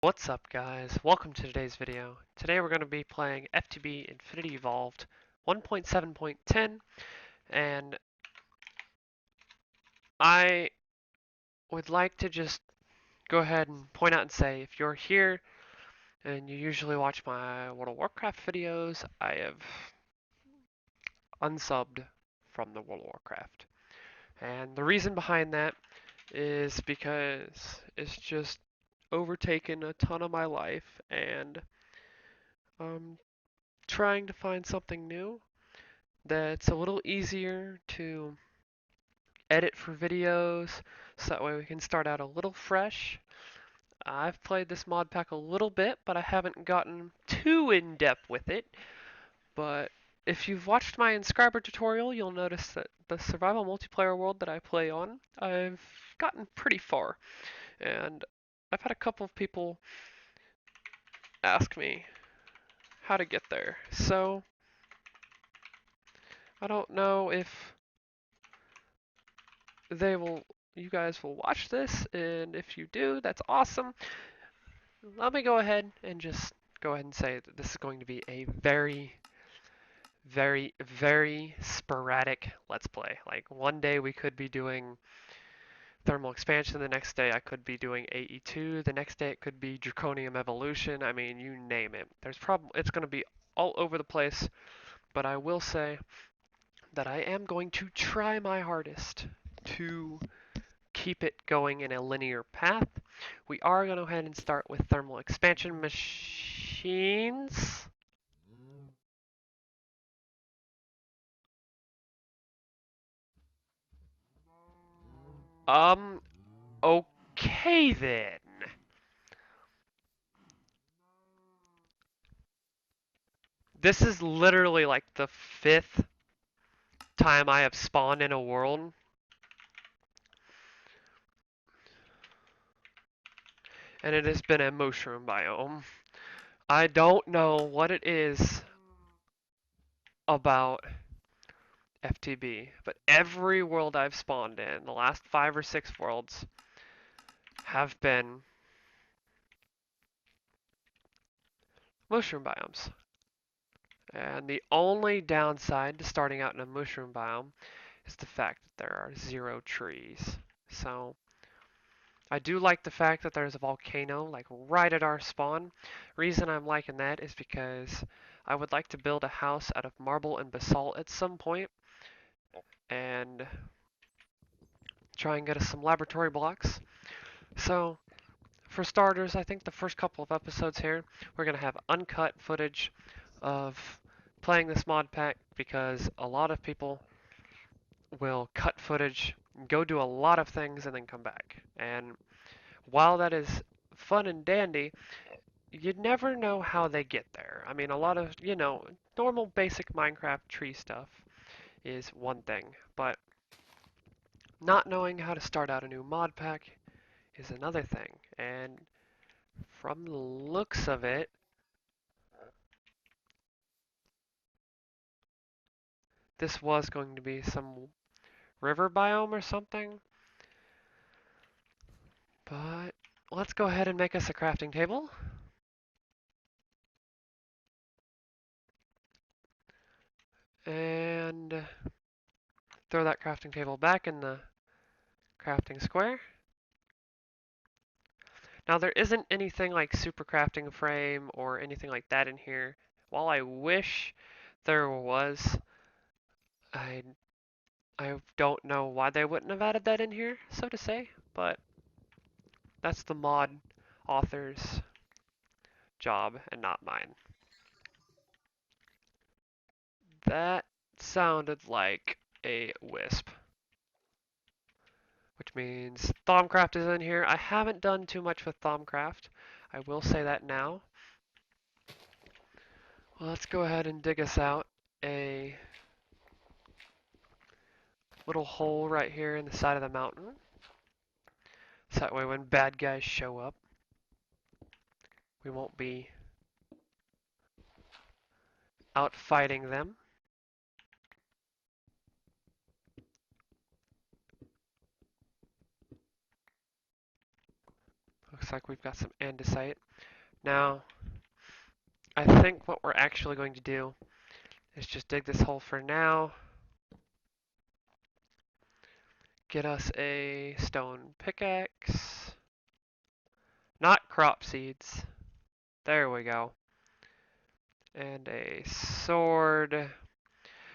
What's up guys, welcome to today's video. Today we're going to be playing FTB Infinity Evolved 1.7.10 and I would like to just go ahead and point out and say if you're here and you usually watch my World of Warcraft videos, I have unsubbed from the World of Warcraft. And the reason behind that is because it's just overtaken a ton of my life and I'm trying to find something new that's a little easier to edit for videos, so that way we can start out a little fresh. I've played this mod pack a little bit, but I haven't gotten too in depth with it. But if you've watched my Inscriber tutorial, you'll notice that the survival multiplayer world that I play on, I've gotten pretty far. And I've had a couple of people ask me how to get there. So I don't know if you guys will watch this, and if you do, that's awesome. Let me go ahead and just go ahead and say that this is going to be a very, very, very sporadic Let's Play. Like, one day we could be doing thermal expansion, the next day I could be doing AE2, the next day it could be Draconium Evolution, I mean, you name it. It's going to be all over the place, but I will say that I am going to try my hardest to keep it going in a linear path. We are going to go ahead and start with thermal expansion machines. Um, okay then. This is literally like the 5th time I have spawned in a world. And it has been a mushroom biome. I don't know what it is about FTB, but every world I've spawned in, the last 5 or 6 worlds, have been mushroom biomes. And the only downside to starting out in a mushroom biome is the fact that there are 0 trees. So I do like the fact that there's a volcano like right at our spawn. Reason I'm liking that is because I would like to build a house out of marble and basalt at some point and try and get us some laboratory blocks. So for starters, I think the first couple of episodes here, we're going to have uncut footage of playing this mod pack because a lot of people will cut footage, go do a lot of things, and then come back. And while that is fun and dandy, you never know how they get there. I mean, a lot of, normal basic Minecraft tree stuff is one thing, but not knowing how to start out a new mod pack is another thing. And from the looks of it, this was going to be some river biome or something. But let's go ahead and make us a crafting table. And throw that crafting table back in the crafting square. Now there isn't anything like super crafting frame or anything like that in here. While I wish there was, I I don't know why they wouldn't have added that in here, so to say, but that's the mod author's job and not mine. That sounded like a wisp, which means Thaumcraft is in here. I haven't done too much with Thaumcraft. I will say that now. Well, let's go ahead and dig us out a little hole right here in the side of the mountain. So that way when bad guys show up, we won't be out fighting them. Looks like we've got some andesite. Now, I think what we're actually going to do is just dig this hole for now, get us a stone pickaxe, not crop seeds, there we go, and a sword.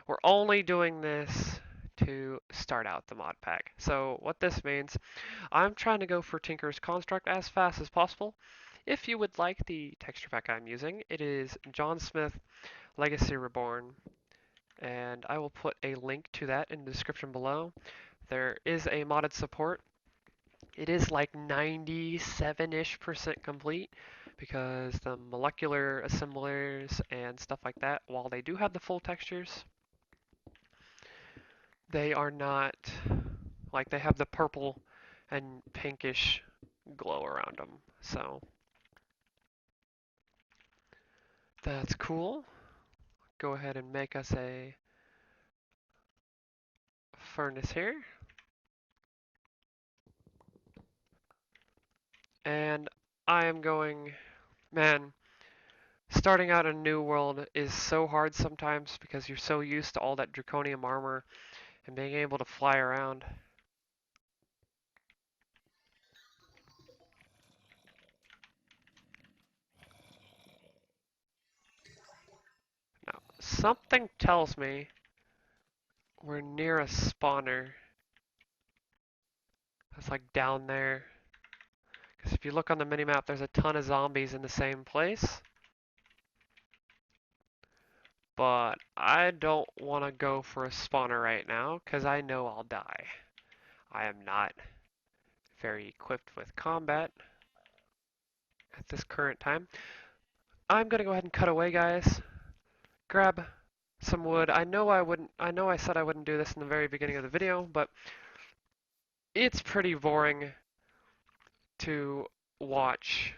We're only doing this to start out the mod pack. So what this means, I'm trying to go for Tinker's Construct as fast as possible. If you would like the texture pack I'm using, it is John Smith Legacy Reborn, and I will put a link to that in the description below. There is a modded support. It is like 97-ish% complete because the molecular assemblers and stuff like that, while they do have the full textures, they are not, like, they have the purple and pinkish glow around them. So that's cool. Go ahead and make us a furnace here. And I am going, man, starting out a new world is so hard sometimes because you're so used to all that draconium armor and being able to fly around. Now, something tells me we're near a spawner. It's like down there. Because if you look on the minimap, there's a ton of zombies in the same place. But I don't want to go for a spawner right now because I know I'll die. I am not very equipped with combat at this current time. I'm going to go ahead and cut away, guys. Grab some wood. I know I said I wouldn't do this in the very beginning of the video, but it's pretty boring to watch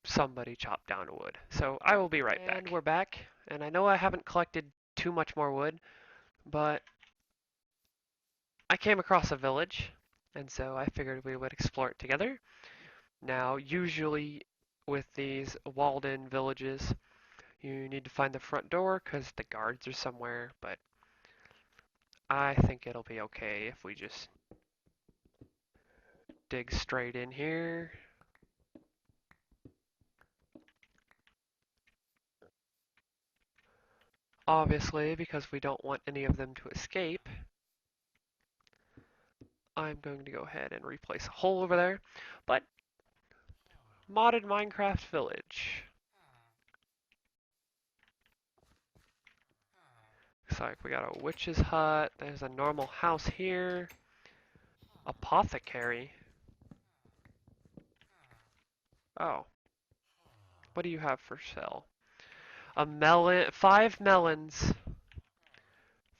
somebody chop down wood. So I will be right back. And we're back, and I know I haven't collected too much more wood, but I came across a village, and so I figured we would explore it together. Now, usually with these walled-in villages, you need to find the front door because the guards are somewhere, but I think it'll be okay if we just dig straight in here. Obviously, because we don't want any of them to escape, I'm going to go ahead and replace a hole over there. But, modded Minecraft village. Looks like we got a witch's hut. There's a normal house here. Apothecary. Oh. What do you have for sale? A melon, 5 melons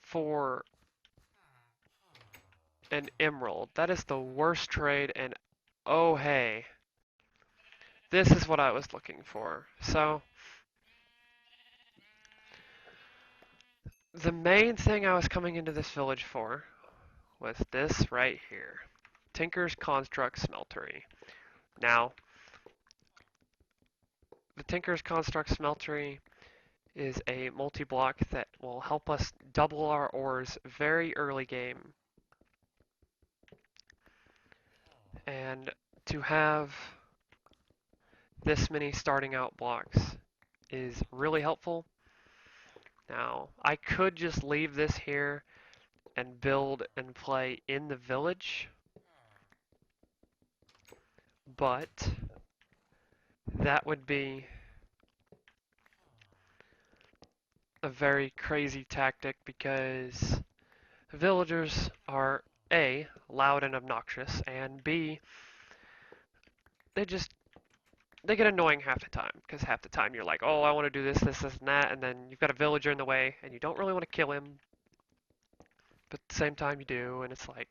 for an emerald. That is the worst trade, and oh hey. This is what I was looking for. So, the main thing I was coming into this village for was this right here. Tinker's Construct Smeltery. Now, the Tinker's Construct Smeltery is a multi-block that will help us double our ores very early game. And to have this many starting out blocks is really helpful. Now, I could just leave this here and build and play in the village, but that would be a very crazy tactic because villagers are A, loud and obnoxious, and B, they get annoying half the time because half the time you're like, oh, I want to do this, this, this, and that, and then you've got a villager in the way and you don't really want to kill him, but at the same time you do, and it's like,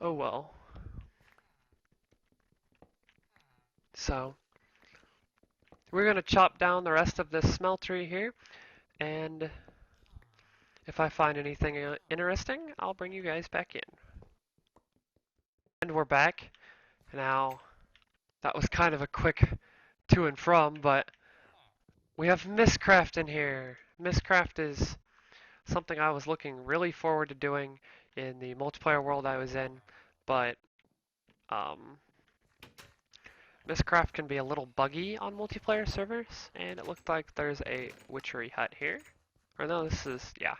oh well. So, we're going to chop down the rest of this smeltery here, and if I find anything interesting, I'll bring you guys back in. And we're back, Now, that was kind of a quick to and from, but we have Mistcraft in here. Mistcraft is something I was looking really forward to doing in the multiplayer world I was in, but um, Mistcraft can be a little buggy on multiplayer servers, and it looked like there's a witchery hut here. Or no, this is, yeah,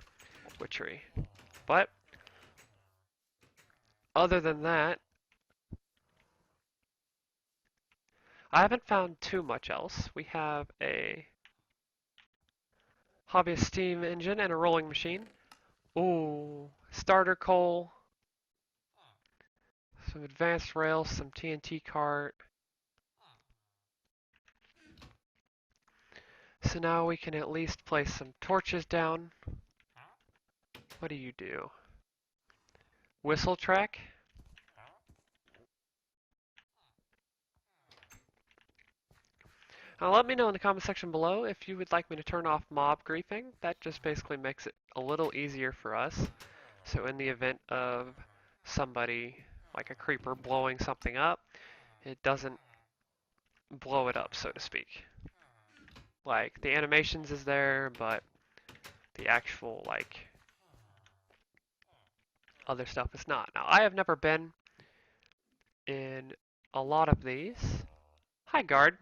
witchery. But other than that, I haven't found too much else. We have a hobbyist steam engine and a rolling machine. Ooh, starter coal, some advanced rails, some TNT cart. So now we can at least place some torches down. What do you do? Whistle track? Now let me know in the comment section below if you would like me to turn off mob griefing. That just basically makes it a little easier for us. So in the event of somebody, like a creeper, blowing something up, it doesn't blow it up, so to speak. Like, the animations is there, but the actual, like, other stuff is not. Now, I have never been in a lot of these. Hi, guard.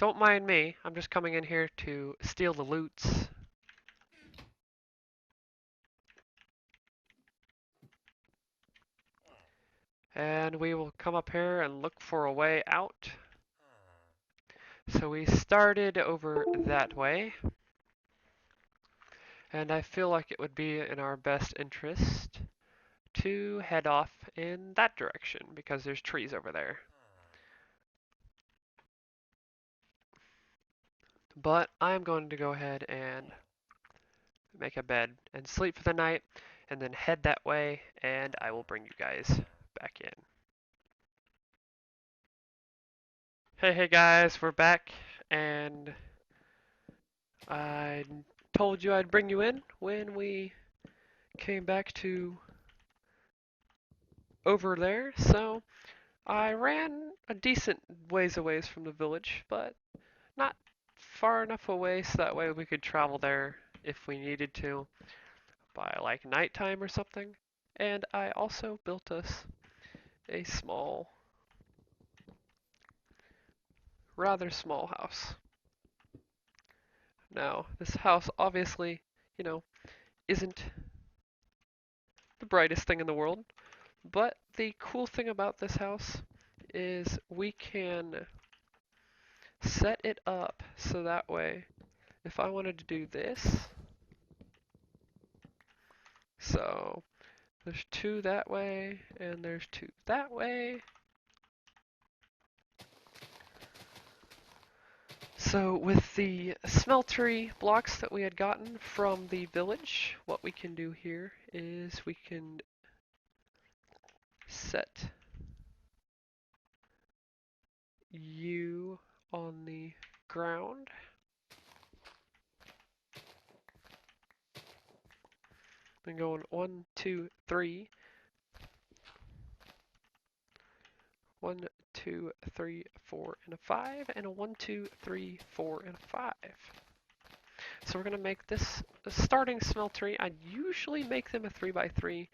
Don't mind me. I'm just coming in here to steal the loots. And we will come up here and look for a way out. So we started over that way. And I feel like it would be in our best interest to head off in that direction because there's trees over there. But I'm going to go ahead and make a bed and sleep for the night and then head that way and I will bring you guys back in. Hey guys, we're back and I told you I'd bring you in when we came back to over there, so I ran a decent ways away from the village, but not far enough away so that way we could travel there if we needed to by like nighttime or something. And I also built us a small, rather small house. Now, this house obviously, you know, isn't the brightest thing in the world, but the cool thing about this house is we can set it up so that way if I wanted to do this, so there's two that way and there's two that way. So with the smeltery blocks that we had gotten from the village, what we can do here is we can set you on the ground. Then going 1, 2, 3. 1, 2, 3, 4, and a 5, and a 1, 2, 3, 4, and a 5. So we're going to make this a starting smeltery. I usually make them a 3x3,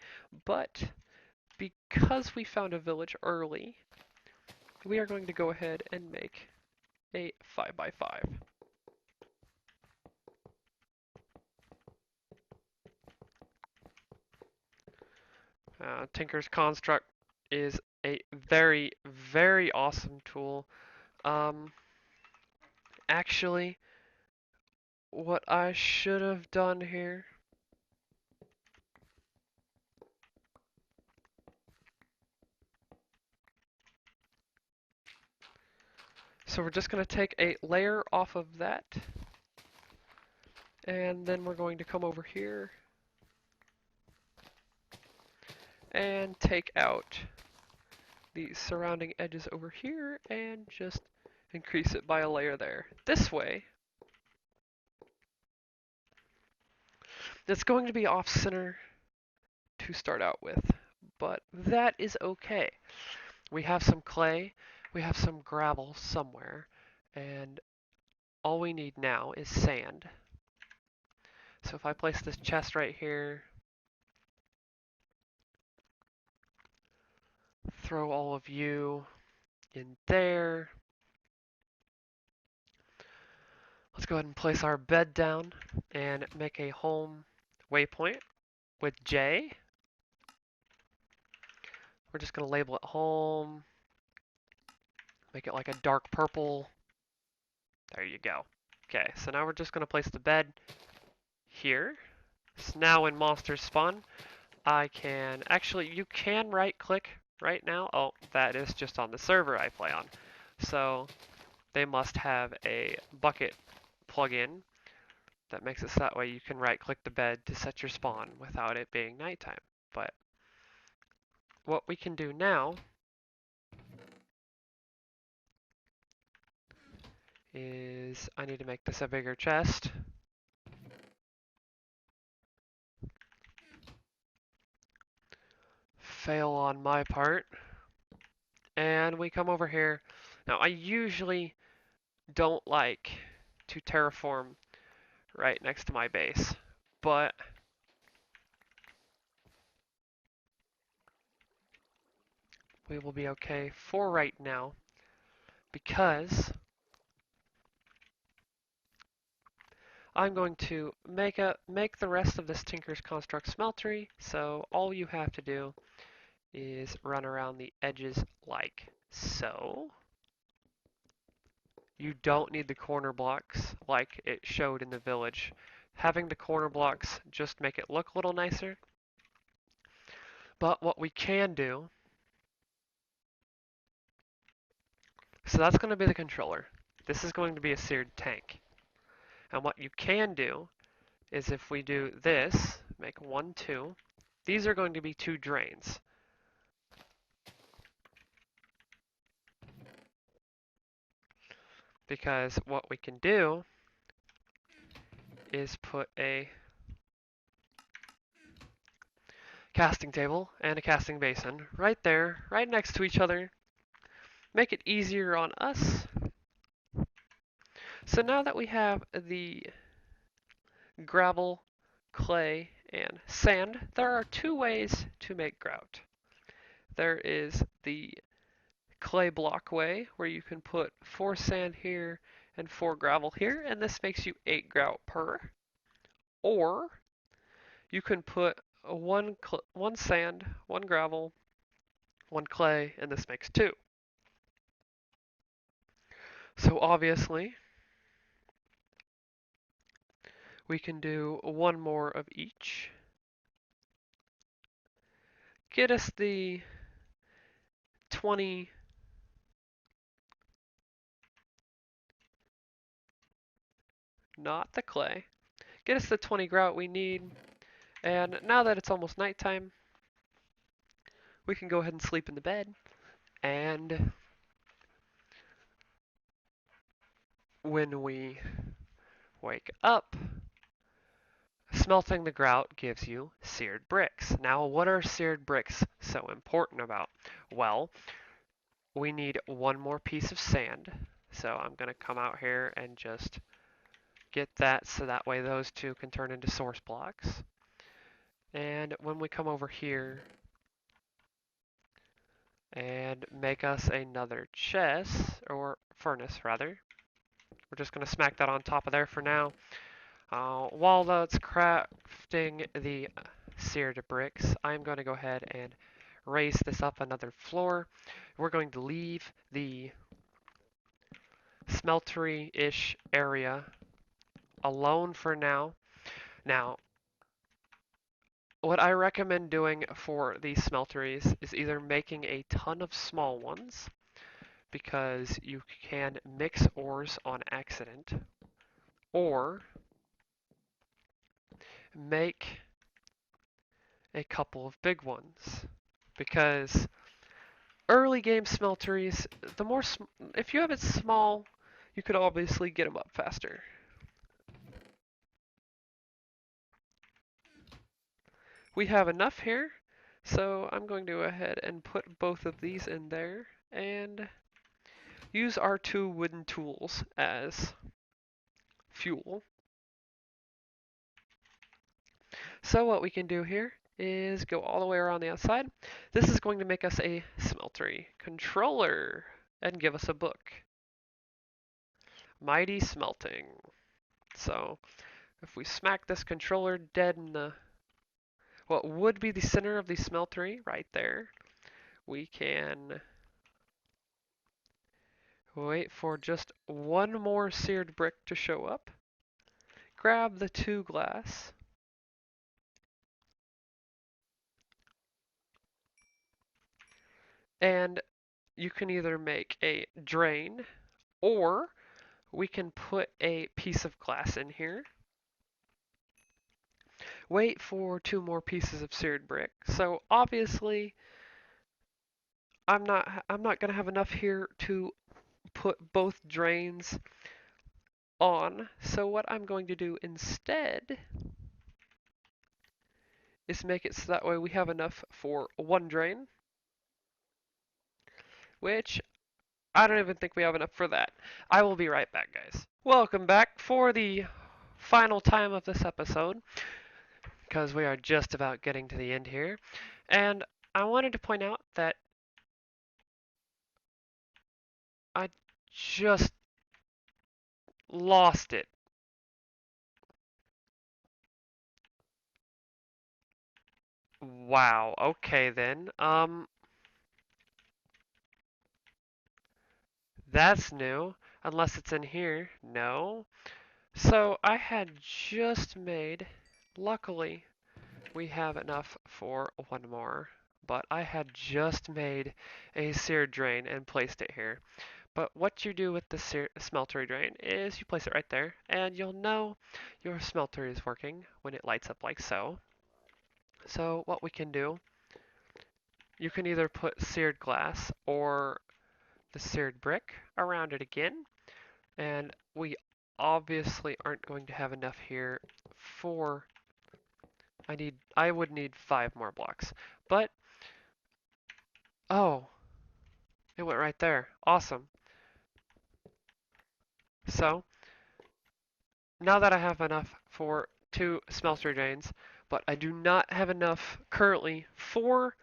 but because we found a village early, we are going to go ahead and make a 5x5. Tinker's Construct is a very, very awesome tool. Actually, what I should have done here so we're just going to take a layer off of that and then we're going to come over here and take out the surrounding edges over here and just increase it by a layer there. This way, it's going to be off center to start out with, but that is okay. We have some clay, we have some gravel somewhere, and all we need now is sand. So if I place this chest right here, throw all of you in there. Let's go ahead and place our bed down and make a home waypoint with J. We're just going to label it home, make it like a dark purple. There you go. Okay, so now we're just going to place the bed here. So now when monsters spawn, I can, actually you can right click right now. Oh, that is just on the server I play on. So they must have a bucket plugin that makes it so that way you can right click the bed to set your spawn without it being nighttime. But what we can do now is I need to make this a bigger chest. Fail on my part. And we come over here. Now I usually don't like to terraform right next to my base, but we will be okay for right now because I'm going to make the rest of this Tinker's Construct smeltery. So all you have to do is run around the edges like so. You don't need the corner blocks like it showed in the village. Having the corner blocks just make it look a little nicer. But what we can do, so that's going to be the controller. This is going to be a seared tank. And what you can do is if we do this, make 1, 2, these are going to be 2 drains. Because what we can do is put a casting table and a casting basin right there, right next to each other. Make it easier on us. So now that we have the gravel, clay, and sand, there are 2 ways to make grout. There is the clay block way, where you can put 4 sand here and 4 gravel here, and this makes you 8 grout per. Or you can put 1 sand, 1 gravel, 1 clay, and this makes 2. So obviously, we can do 1 more of each. Get us the 20 not the clay. Get us the 20 grout we need. And now that it's almost nighttime, we can go ahead and sleep in the bed. And when we wake up, smelting the grout gives you seared bricks. Now, what are seared bricks so important about? Well, we need 1 more piece of sand. So I'm going to come out here and just get that so that way those 2 can turn into source blocks. And when we come over here and make us another chest, or furnace rather, we're just going to smack that on top of there for now. While that's crafting the seared bricks, I'm going to go ahead and raise this up another floor. We're going to leave the smeltery-ish area alone for now. Now, what I recommend doing for these smelteries is either making a ton of small ones, because you can mix ores on accident, or make a couple of big ones. Because early game smelteries, if you have it small, you could obviously get them up faster. We have enough here, So I'm going to go ahead and put both of these in there and use our two wooden tools as fuel. So what we can do here is go all the way around the outside. This is going to make us a smeltery controller and give us a book. Mighty smelting. So if we smack this controller dead in the what would be the center of the smeltery right there, we can wait for just one more seared brick to show up. Grab the 2 glass. And you can either make a drain or we can put a piece of glass in here. Wait for 2 more pieces of seared brick. So obviously I'm not going to have enough here to put both drains on. So what I'm going to do instead is make it so that way we have enough for 1 drain, which I don't even think we have enough for that. I will be right back, guys. Welcome back for the final time of this episode, because we are just about getting to the end here. And I wanted to point out that I just lost it. Wow, okay then. That's new. Unless it's in here. No. So I had just made, luckily, we have enough for 1 more, but I had just made a sear drain and placed it here. But what you do with the smeltery drain is you place it right there, and you'll know your smelter is working when it lights up like so. So what we can do, you can either put seared glass or the seared brick around it again, and we obviously aren't going to have enough here for, I would need 5 more blocks. But, oh, it went right there. Awesome. So, now that I have enough for 2 smelter drains, but I do not have enough currently for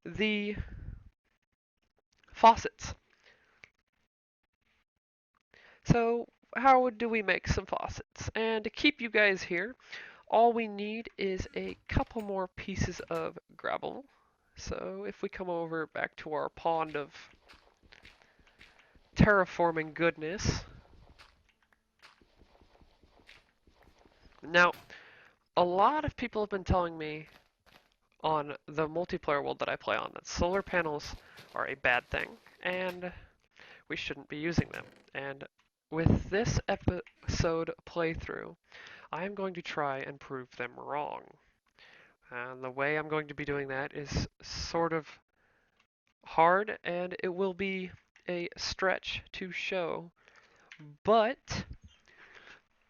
the faucets. So how do we make some faucets? And to keep you guys here, all we need is a couple more pieces of gravel. So if we come over back to our pond of terraforming goodness. Now, a lot of people have been telling me on the multiplayer world that I play on that solar panels are a bad thing and we shouldn't be using them. And with this episode playthrough, I am going to try and prove them wrong. And the way I'm going to be doing that is sort of hard and it will be a stretch to show. But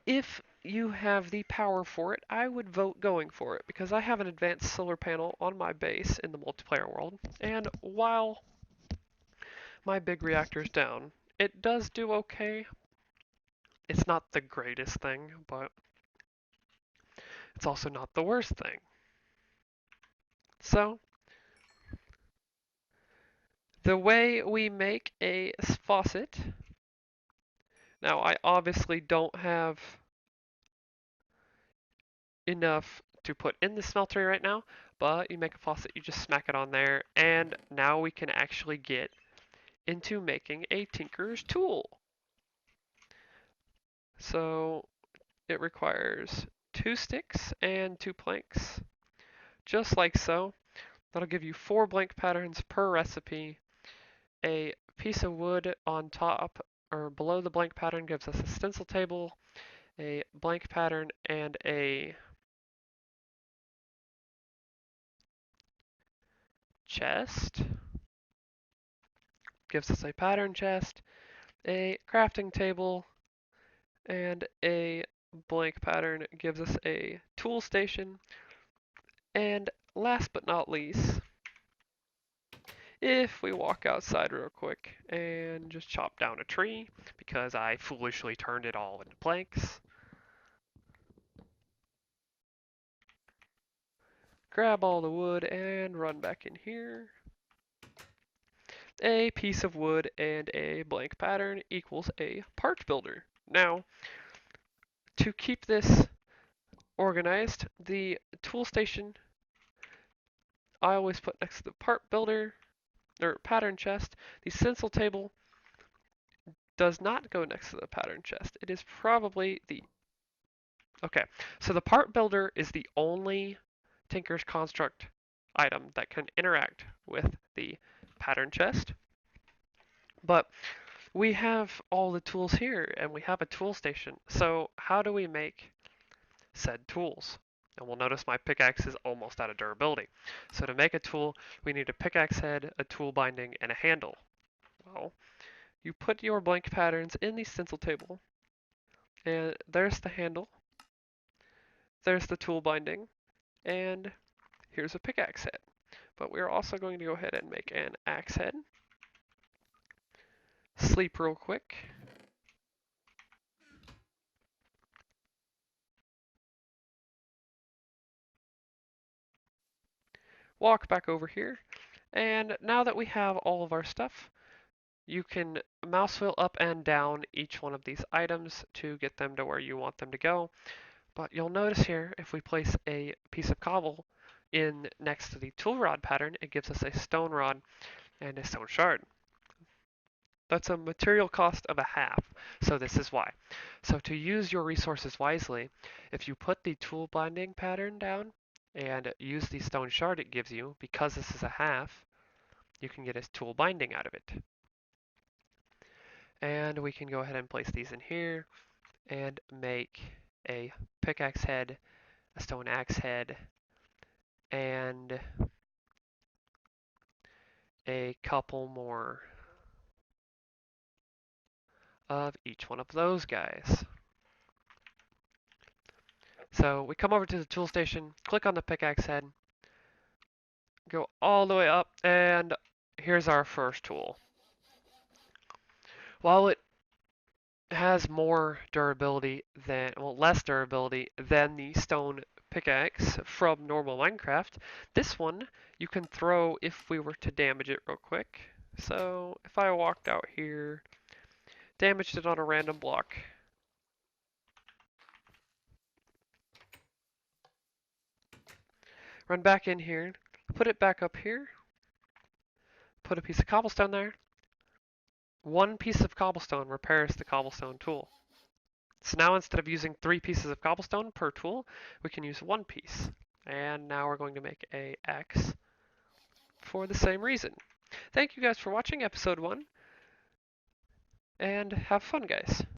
if you have the power for it, I would vote going for it because I have an advanced solar panel on my base in the multiplayer world. And while my big reactor's down, it does do okay. It's not the greatest thing, but it's also not the worst thing. So, the way we make a faucet, now I obviously don't have enough to put in the smeltery right now, but you make a faucet, you just smack it on there, and now we can actually get into making a tinker's tool. So it requires 2 sticks and 2 planks, just like so. That'll give you 4 blank patterns per recipe. A piece of wood on top or below the blank pattern gives us a stencil table, a blank pattern, and a chest. Gives us a pattern chest, a crafting table, and a blank pattern gives us a tool station. And last but not least, if we walk outside real quick and just chop down a tree, because I foolishly turned it all into planks, grab all the wood and run back in here. A piece of wood and a blank pattern equals a part builder. Now, to keep this organized, the tool station I always put next to the part builder or pattern chest. The stencil table does not go next to the pattern chest. It is probably the okay. So the part builder is the only Tinker's Construct item that can interact with the pattern chest. But we have all the tools here and we have a tool station. So how do we make said tools? And we'll notice my pickaxe is almost out of durability. So to make a tool, we need a pickaxe head, a tool binding, and a handle. Well, you put your blank patterns in the stencil table, and there's the handle, there's the tool binding, and here's a pickaxe head. But we're also going to go ahead and make an axe head. Sleep real quick. Walk back over here. And now that we have all of our stuff, you can mouse wheel up and down each one of these items to get them to where you want them to go. But you'll notice here, if we place a piece of cobble in next to the tool rod pattern, it gives us a stone rod and a stone shard. That's a material cost of a half, so this is why. So to use your resources wisely, if you put the tool binding pattern down and use the stone shard it gives you, because this is a half, you can get a tool binding out of it. And we can go ahead and place these in here and make a pickaxe head, a stone axe head, and a couple more of each one of those guys. So we come over to the tool station, click on the pickaxe head, go all the way up, and here's our first tool. While it has more durability than, well, less durability than the stone pickaxe from normal Minecraft, this one you can throw if we were to damage it real quick. So if I walked out here, damaged it on a random block, run back in here, put it back up here, put a piece of cobblestone there. One piece of cobblestone repairs the cobblestone tool. So now instead of using 3 pieces of cobblestone per tool, we can use 1 piece. And now we're going to make a axe for the same reason. Thank you guys for watching episode 1, and have fun, guys.